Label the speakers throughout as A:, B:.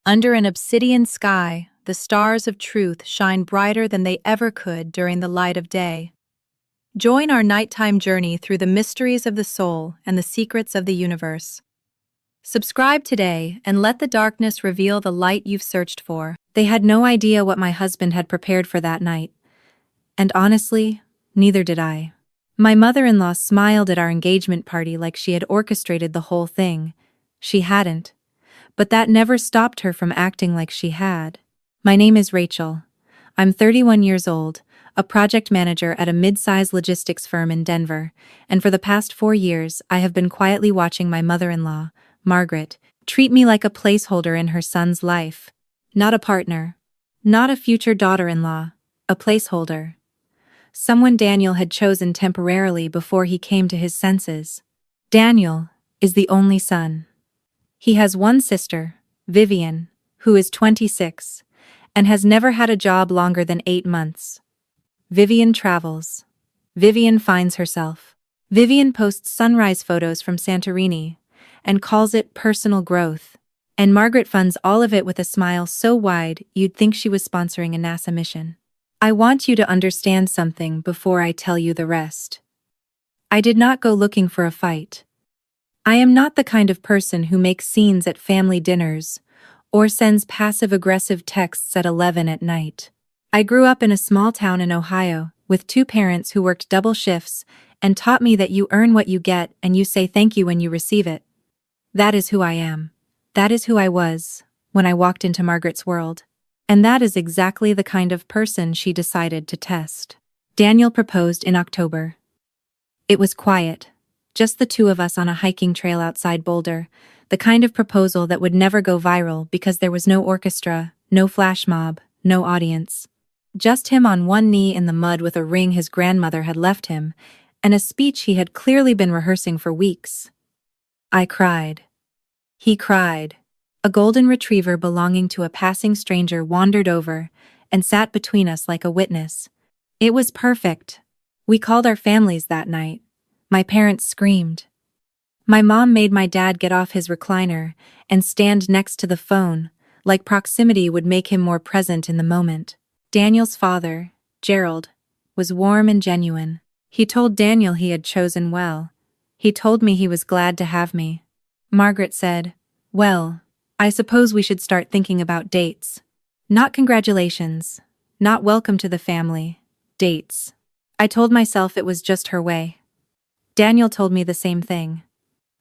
A: Under an obsidian sky, the stars of truth shine brighter than they ever could during the light of day. Join our nighttime journey through the mysteries of the soul and the secrets of the universe. Subscribe today and let the darkness reveal the light you've searched for. They had no idea what my husband had prepared for that night. And honestly, neither did I. My mother-in-law smiled at our engagement party like she had orchestrated the whole thing. She hadn't. But that never stopped her from acting like she had. My name is Rachel. I'm 31 years old, a project manager at a mid-size logistics firm in Denver, and for the past 4 years I have been quietly watching my mother-in-law, Margaret, treat me like a placeholder in her son's life. Not a partner. Not a future daughter-in-law. A placeholder. Someone Daniel had chosen temporarily before he came to his senses. Daniel is the only son. He has one sister, Vivian, who is 26, and has never had a job longer than 8 months. Vivian travels. Vivian finds herself. Vivian posts sunrise photos from Santorini and calls it personal growth. And Margaret funds all of it with a smile so wide you'd think she was sponsoring a NASA mission. I want you to understand something before I tell you the rest. I did not go looking for a fight. I am not the kind of person who makes scenes at family dinners or sends passive-aggressive texts at 11 at night. I grew up in a small town in Ohio with 2 parents who worked double shifts and taught me that you earn what you get and you say thank you when you receive it. That is who I am. That is who I was when I walked into Margaret's world. And that is exactly the kind of person she decided to test. Daniel proposed in October. It was quiet, just the 2 of us on a hiking trail outside Boulder, the kind of proposal that would never go viral because there was no orchestra, no flash mob, no audience. Just him on one knee in the mud with a ring his grandmother had left him, and a speech he had clearly been rehearsing for weeks. I cried. He cried. A golden retriever belonging to a passing stranger wandered over and sat between us like a witness. It was perfect. We called our families that night. My parents screamed. My mom made my dad get off his recliner and stand next to the phone, like proximity would make him more present in the moment. Daniel's father, Gerald, was warm and genuine. He told Daniel he had chosen well. He told me he was glad to have me. Margaret said, "Well, I suppose we should start thinking about dates. Not congratulations, not welcome to the family, dates." I told myself it was just her way. Daniel told me the same thing.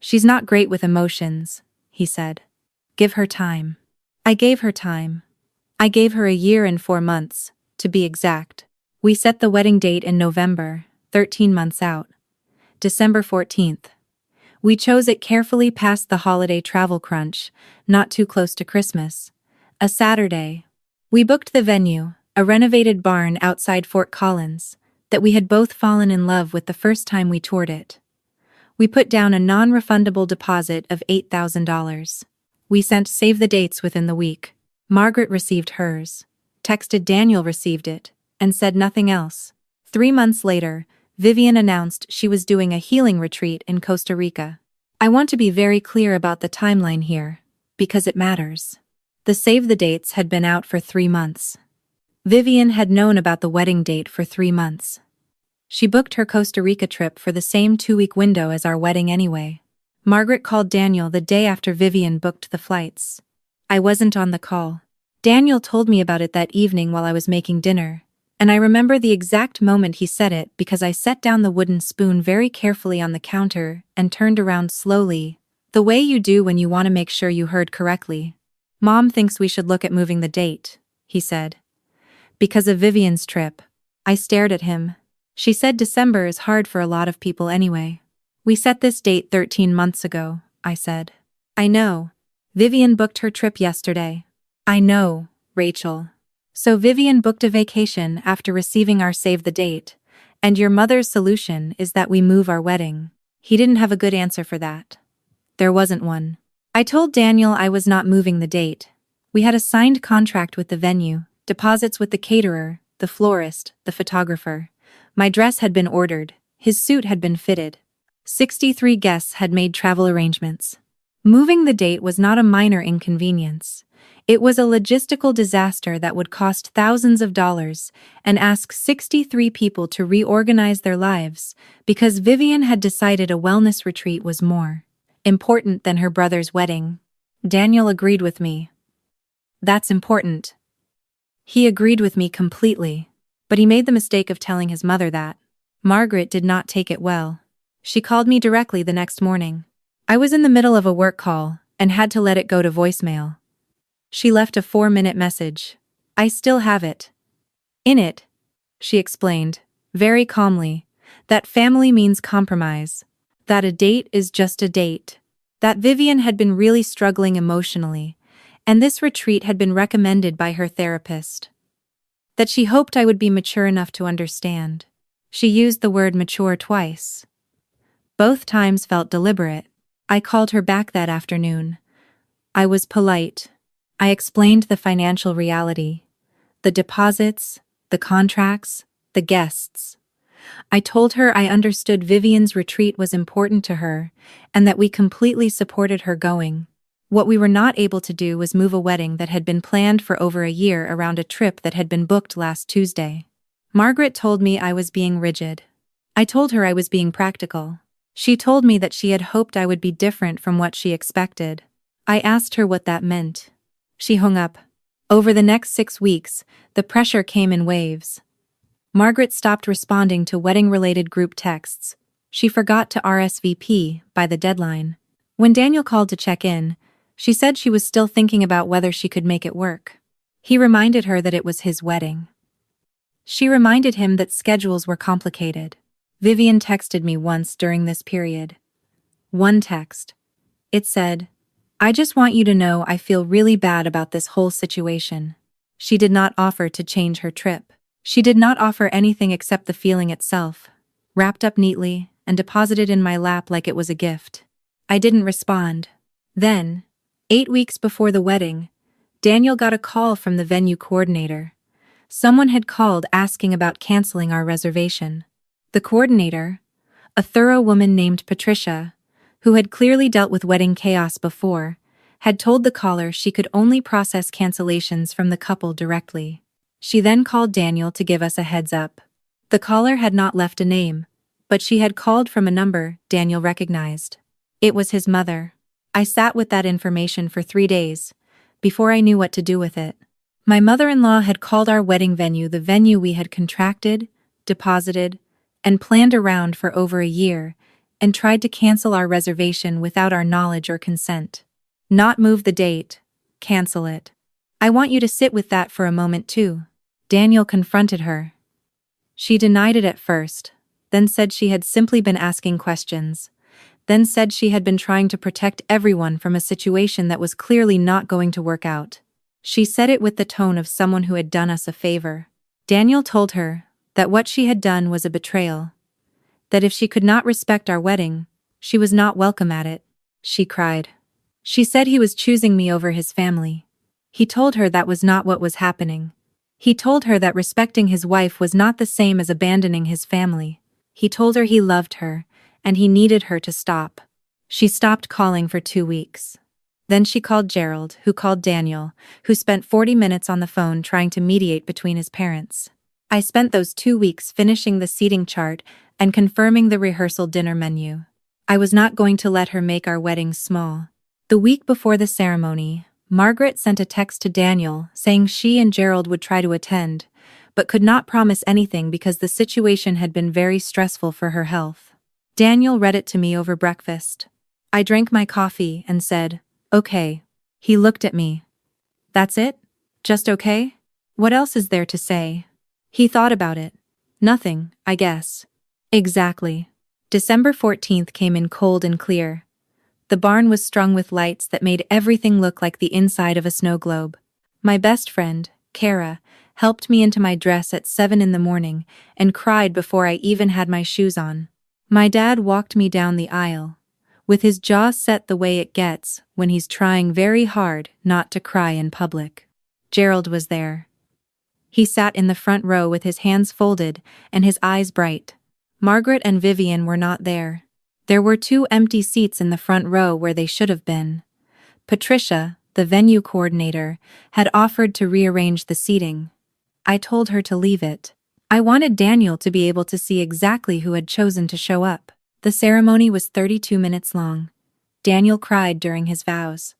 A: "She's not great with emotions," he said. "Give her time." I gave her time. I gave her a year and 4 months, to be exact. We set the wedding date in November, 13 months out. December 14th. We chose it carefully past the holiday travel crunch, not too close to Christmas. A Saturday. We booked the venue, a renovated barn outside Fort Collins, that we had both fallen in love with the first time we toured it. We put down a non-refundable deposit of $8,000. We sent save the dates within the week. Margaret received hers, texted Daniel received it, and said nothing else. 3 months later, Vivian announced she was doing a healing retreat in Costa Rica. I want to be very clear about the timeline here, because it matters. The save the dates had been out for 3 months. Vivian had known about the wedding date for 3 months. She booked her Costa Rica trip for the same 2-week window as our wedding anyway. Margaret called Daniel the day after Vivian booked the flights. I wasn't on the call. Daniel told me about it that evening while I was making dinner. And I remember the exact moment he said it because I set down the wooden spoon very carefully on the counter and turned around slowly, the way you do when you want to make sure you heard correctly. "Mom thinks we should look at moving the date," he said. "Because of Vivian's trip." I stared at him. She said December is hard for a lot of people anyway. "We set this date 13 months ago," I said. "I know. Vivian booked her trip yesterday." "I know, Rachel. So Vivian booked a vacation after receiving our save the date, and your mother's solution is that we move our wedding." He didn't have a good answer for that. There wasn't one. I told Daniel I was not moving the date. We had a signed contract with the venue, deposits with the caterer, the florist, the photographer. My dress had been ordered, his suit had been fitted. 63 guests had made travel arrangements. Moving the date was not a minor inconvenience. It was a logistical disaster that would cost thousands of dollars and ask 63 people to reorganize their lives because Vivian had decided a wellness retreat was more important than her brother's wedding. Daniel agreed with me. That's important. He agreed with me completely, but he made the mistake of telling his mother that. Margaret did not take it well. She called me directly the next morning. I was in the middle of a work call and had to let it go to voicemail. She left a 4-minute message. I still have it. In it, she explained, very calmly, that family means compromise, that a date is just a date, that Vivian had been really struggling emotionally, and this retreat had been recommended by her therapist, that she hoped I would be mature enough to understand. She used the word mature twice. Both times felt deliberate. I called her back that afternoon. I was polite. I explained the financial reality, the deposits, the contracts, the guests. I told her I understood Vivian's retreat was important to her and that we completely supported her going. What we were not able to do was move a wedding that had been planned for over a year around a trip that had been booked last Tuesday. Margaret told me I was being rigid. I told her I was being practical. She told me that she had hoped I would be different from what she expected. I asked her what that meant. She hung up. Over the next 6 weeks, the pressure came in waves. Margaret stopped responding to wedding-related group texts. She forgot to RSVP by the deadline. When Daniel called to check in, she said she was still thinking about whether she could make it work. He reminded her that it was his wedding. She reminded him that schedules were complicated. Vivian texted me once during this period. One text. It said, I just want you to know I feel really bad about this whole situation. She did not offer to change her trip. She did not offer anything except the feeling itself, wrapped up neatly and deposited in my lap like it was a gift. I didn't respond. Then, 8 weeks before the wedding, Daniel got a call from the venue coordinator. Someone had called asking about canceling our reservation. The coordinator, a thorough woman named Patricia, who had clearly dealt with wedding chaos before, had told the caller she could only process cancellations from the couple directly. She then called Daniel to give us a heads up. The caller had not left a name, but she had called from a number Daniel recognized. It was his mother. I sat with that information for 3 days, before I knew what to do with it. My mother-in-law had called our wedding venue the venue we had contracted, deposited, and planned around for over a year, and tried to cancel our reservation without our knowledge or consent. Not move the date, cancel it. I want you to sit with that for a moment too. Daniel confronted her. She denied it at first, then said she had simply been asking questions, then said she had been trying to protect everyone from a situation that was clearly not going to work out. She said it with the tone of someone who had done us a favor. Daniel told her that what she had done was a betrayal, that if she could not respect our wedding, she was not welcome at it. She cried. She said he was choosing me over his family. He told her that was not what was happening. He told her that respecting his wife was not the same as abandoning his family. He told her he loved her, and he needed her to stop. She stopped calling for 2 weeks. Then she called Gerald, who called Daniel, who spent 40 minutes on the phone trying to mediate between his parents. I spent those 2 weeks finishing the seating chart and confirming the rehearsal dinner menu. I was not going to let her make our wedding small. The week before the ceremony, Margaret sent a text to Daniel saying she and Gerald would try to attend, but could not promise anything because the situation had been very stressful for her health. Daniel read it to me over breakfast. I drank my coffee and said, "Okay." He looked at me. "That's it? Just okay? What else is there to say?" He thought about it. "Nothing, I guess." Exactly. December 14th came in cold and clear. The barn was strung with lights that made everything look like the inside of a snow globe. My best friend, Kara, helped me into my dress at 7 in the morning and cried before I even had my shoes on. My dad walked me down the aisle, with his jaw set the way it gets when he's trying very hard not to cry in public. Gerald was there. He sat in the front row with his hands folded and his eyes bright. Margaret and Vivian were not there. There were 2 empty seats in the front row where they should have been. Patricia, the venue coordinator, had offered to rearrange the seating. I told her to leave it. I wanted Daniel to be able to see exactly who had chosen to show up. The ceremony was 32 minutes long. Daniel cried during his vows.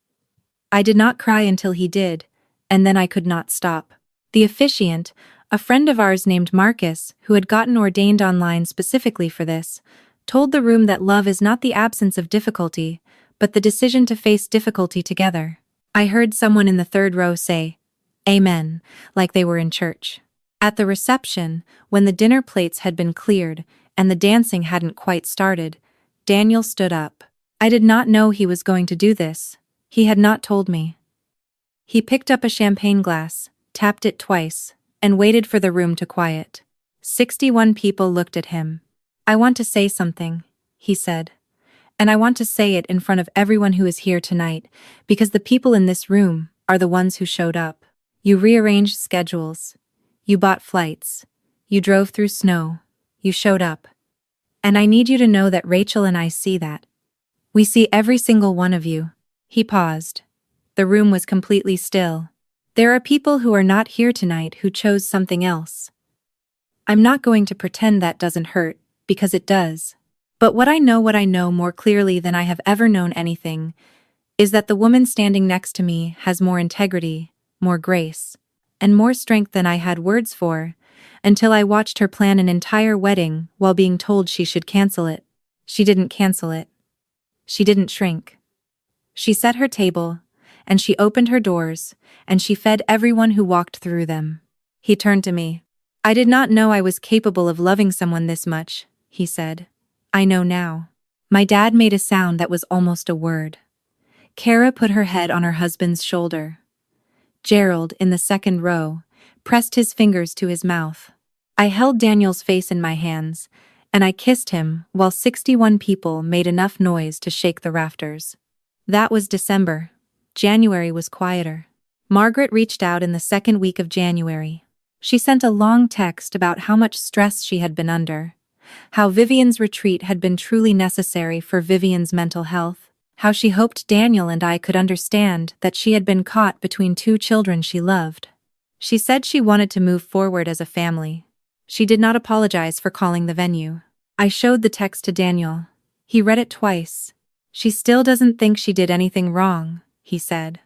A: I did not cry until he did, and then I could not stop. The officiant, a friend of ours named Marcus, who had gotten ordained online specifically for this, told the room that love is not the absence of difficulty, but the decision to face difficulty together. I heard someone in the third row say, "Amen," like they were in church. At the reception, when the dinner plates had been cleared and the dancing hadn't quite started, Daniel stood up. I did not know he was going to do this. He had not told me. He picked up a champagne glass, tapped it twice, and waited for the room to quiet. 61 people looked at him. "I want to say something," he said. "And I want to say it in front of everyone who is here tonight, because the people in this room are the ones who showed up. You rearranged schedules. You bought flights. You drove through snow. You showed up. And I need you to know that Rachel and I see that. We see every single one of you." He paused. The room was completely still. There are people who are not here tonight who chose something else. I'm not going to pretend that doesn't hurt, because it does. But what I know more clearly than I have ever known anything, is that the woman standing next to me has more integrity, more grace, and more strength than I had words for, until I watched her plan an entire wedding while being told she should cancel it. She didn't cancel it. She didn't shrink. She set her table, and she opened her doors, and she fed everyone who walked through them. He turned to me. "I did not know I was capable of loving someone this much," he said. "I know now." My dad made a sound that was almost a word. Kara put her head on her husband's shoulder. Gerald, in the second row, pressed his fingers to his mouth. I held Daniel's face in my hands, and I kissed him while 61 people made enough noise to shake the rafters. That was December. January was quieter. Margaret reached out in the second week of January. She sent a long text about how much stress she had been under, how Vivian's retreat had been truly necessary for Vivian's mental health, how she hoped Daniel and I could understand that she had been caught between two children she loved. She said she wanted to move forward as a family. She did not apologize for calling the venue. I showed the text to Daniel. He read it twice. "She still doesn't think she did anything wrong," he said.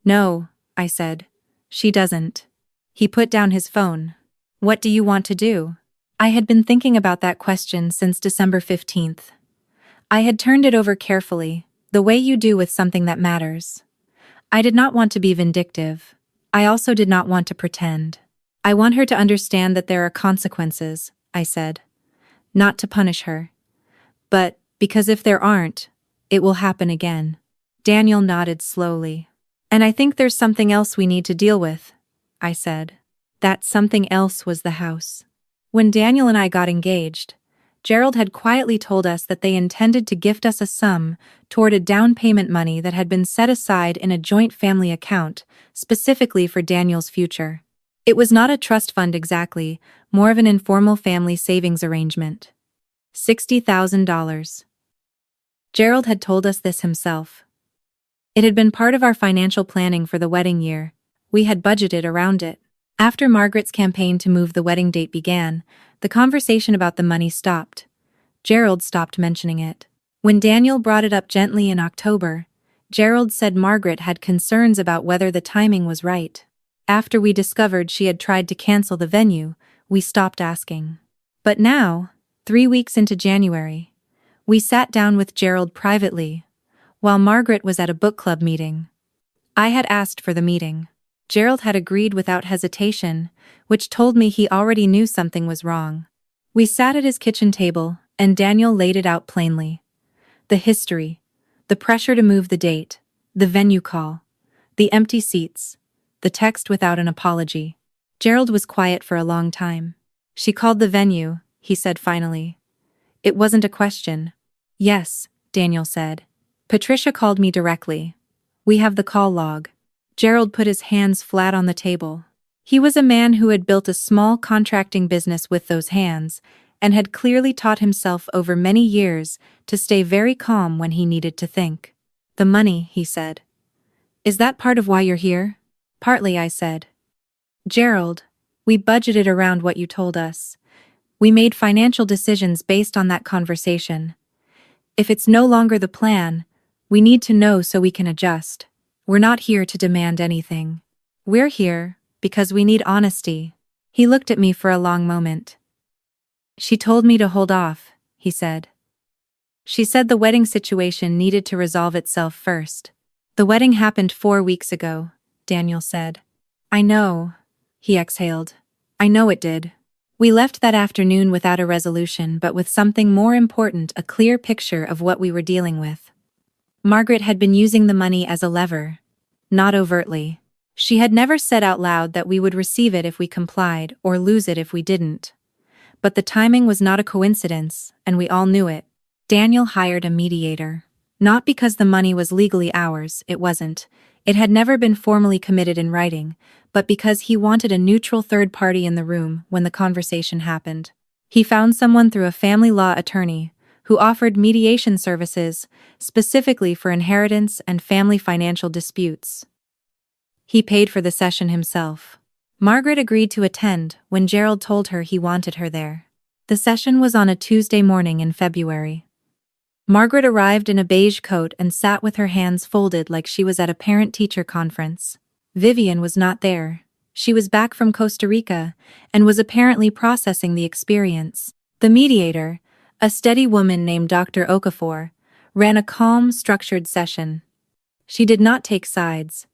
A: "No," I said. "She doesn't." He put down his phone. "What do you want to do?" I had been thinking about that question since December 15th. I had turned it over carefully, the way you do with something that matters. I did not want to be vindictive. I also did not want to pretend. "I want her to understand that there are consequences," I said. "Not to punish her. But, because if there aren't, it will happen again." Daniel nodded slowly. "And I think there's something else we need to deal with," I said. That something else was the house. When Daniel and I got engaged, Gerald had quietly told us that they intended to gift us a sum toward a down payment money that had been set aside in a joint family account, specifically for Daniel's future. It was not a trust fund exactly, more of an informal family savings arrangement. $60,000. Gerald had told us this himself. It had been part of our financial planning for the wedding year. We had budgeted around it. After Margaret's campaign to move the wedding date began, the conversation about the money stopped. Gerald stopped mentioning it. When Daniel brought it up gently in October, Gerald said Margaret had concerns about whether the timing was right. After we discovered she had tried to cancel the venue, we stopped asking. But now, 3 weeks into January, we sat down with Gerald privately, while Margaret was at a book club meeting. I had asked for the meeting. Gerald had agreed without hesitation, which told me he already knew something was wrong. We sat at his kitchen table, and Daniel laid it out plainly. The history, the pressure to move the date, the venue call, the empty seats, the text without an apology. Gerald was quiet for a long time. "She called the venue," he said finally. "It wasn't a question." "Yes," Daniel said. "Patricia called me directly. We have the call log." Gerald put his hands flat on the table. He was a man who had built a small contracting business with those hands, and had clearly taught himself over many years to stay very calm when he needed to think. "The money," he said. Is that part of why you're here? Partly, I said. Gerald, we budgeted around what you told us. We made financial decisions based on that conversation. If it's no longer the plan, we need to know so we can adjust. We're not here to demand anything. We're here because we need honesty. He looked at me for a long moment. She told me to hold off, he said. She said the wedding situation needed to resolve itself first. The wedding happened 4 weeks ago, Daniel said. I know, he exhaled. I know it did. We left that afternoon without a resolution, but with something more important, a clear picture of what we were dealing with. Margaret had been using the money as a lever. Not overtly. She had never said out loud that we would receive it if we complied or lose it if we didn't. But the timing was not a coincidence, and we all knew it. Daniel hired a mediator. Not because the money was legally ours, it wasn't. It had never been formally committed in writing, but because he wanted a neutral third party in the room when the conversation happened. He found someone through a family law attorney who offered mediation services specifically for inheritance and family financial disputes. He paid for the session himself. Margaret agreed to attend when Gerald told her he wanted her there. The session was on a Tuesday morning in February. Margaret arrived in a beige coat and sat with her hands folded like she was at a parent-teacher conference. Vivian was not there. She was back from Costa Rica and was apparently processing the experience. The mediator, a steady woman named Dr. Okafor, ran a calm, structured session. She did not take sides.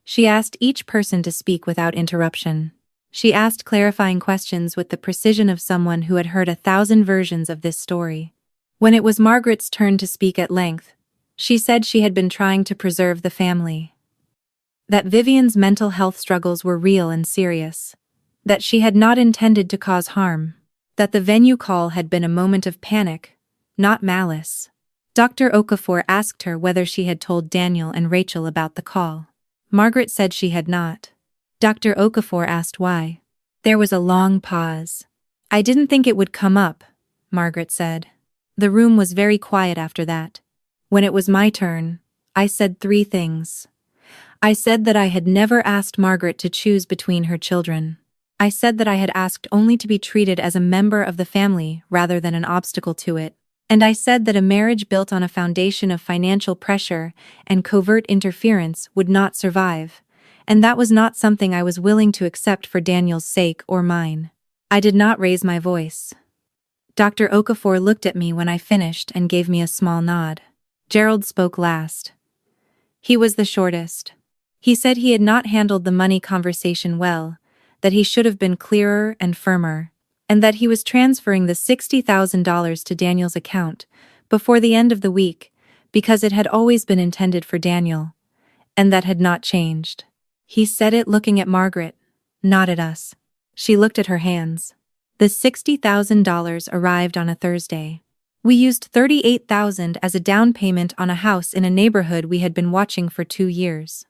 A: She asked each person to speak without interruption. She asked clarifying questions with the precision of someone who had heard 1,000 versions of this story. When it was Margaret's turn to speak at length, she said she had been trying to preserve the family. That Vivian's mental health struggles were real and serious. That she had not intended to cause harm. That the venue call had been a moment of panic, not malice. Dr. Okafor asked her whether she had told Daniel and Rachel about the call. Margaret said she had not. Dr. Okafor asked why. There was a long pause. I didn't think it would come up, Margaret said. The room was very quiet after that. When it was my turn, I said 3 things. I said that I had never asked Margaret to choose between her children. I said that I had asked only to be treated as a member of the family rather than an obstacle to it. And I said that a marriage built on a foundation of financial pressure and covert interference would not survive, and that was not something I was willing to accept for Daniel's sake or mine. I did not raise my voice. Dr. Okafor looked at me when I finished and gave me a small nod. Gerald spoke last. He was the shortest. He said he had not handled the money conversation well, that he should have been clearer and firmer, and that he was transferring the $60,000 to Daniel's account before the end of the week because it had always been intended for Daniel, and that had not changed. He said it looking at Margaret, not at us. She looked at her hands. The $60,000 arrived on a Thursday. We used $38,000 as a down payment on a house in a neighborhood we had been watching for 2 years.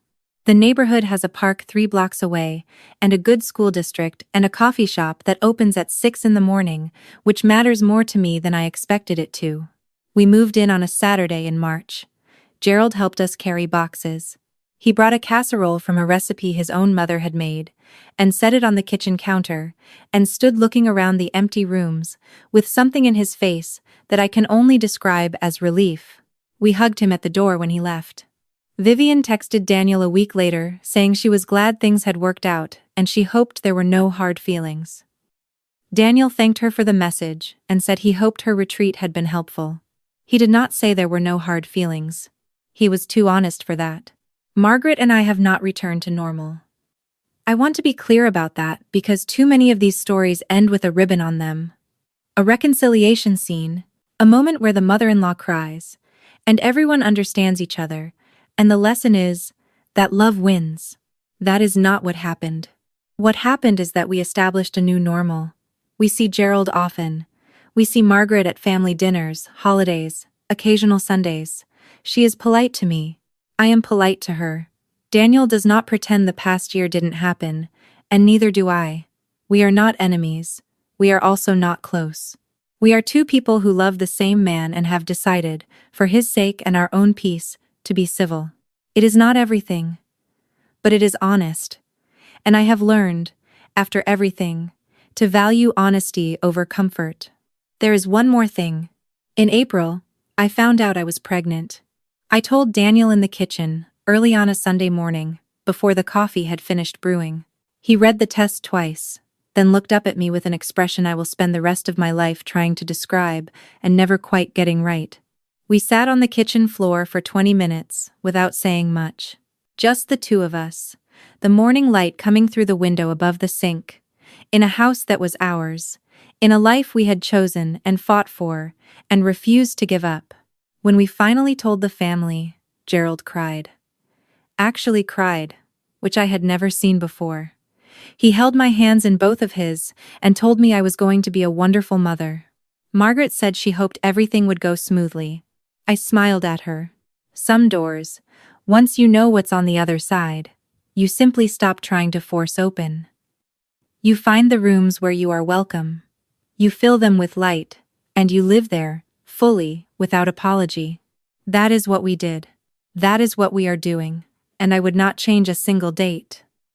A: The neighborhood has a park 3 blocks away, and a good school district and a coffee shop that opens at 6 in the morning, which matters more to me than I expected it to. We moved in on a Saturday in March. Gerald helped us carry boxes. He brought a casserole from a recipe his own mother had made, and set it on the kitchen counter, and stood looking around the empty rooms, with something in his face that I can only describe as relief. We hugged him at the door when he left. Vivian texted Daniel a week later, saying she was glad things had worked out, and she hoped there were no hard feelings. Daniel thanked her for the message, and said he hoped her retreat had been helpful. He did not say there were no hard feelings. He was too honest for that. Margaret and I have not returned to normal. I want to be clear about that because too many of these stories end with a ribbon on them. A reconciliation scene, a moment where the mother-in-law cries, and everyone understands each other, and the lesson is that love wins. That is not what happened. What happened is that we established a new normal. We see Gerald often. We see Margaret at family dinners, holidays, occasional Sundays. She is polite to me. I am polite to her. Daniel does not pretend the past year didn't happen, and neither do I. We are not enemies. We are also not close. We are 2 people who love the same man and have decided, for his sake and our own peace, to be civil. It is not everything, but it is honest. And I have learned, after everything, to value honesty over comfort. There is one more thing. In April, I found out I was pregnant. I told Daniel in the kitchen, early on a Sunday morning, before the coffee had finished brewing. He read the test twice, then looked up at me with an expression I will spend the rest of my life trying to describe and never quite getting right. We sat on the kitchen floor for 20 minutes, without saying much. Just the two of us, the morning light coming through the window above the sink, in a house that was ours, in a life we had chosen and fought for, and refused to give up. When we finally told the family, Gerald cried. Actually cried, which I had never seen before. He held my hands in both of his and told me I was going to be a wonderful mother. Margaret said she hoped everything would go smoothly. I smiled at her. Some doors, once you know what's on the other side, you simply stop trying to force open. You find the rooms where you are welcome. You fill them with light, and you live there, fully, without apology. That is what we did. That is what we are doing, and I would not change a single date.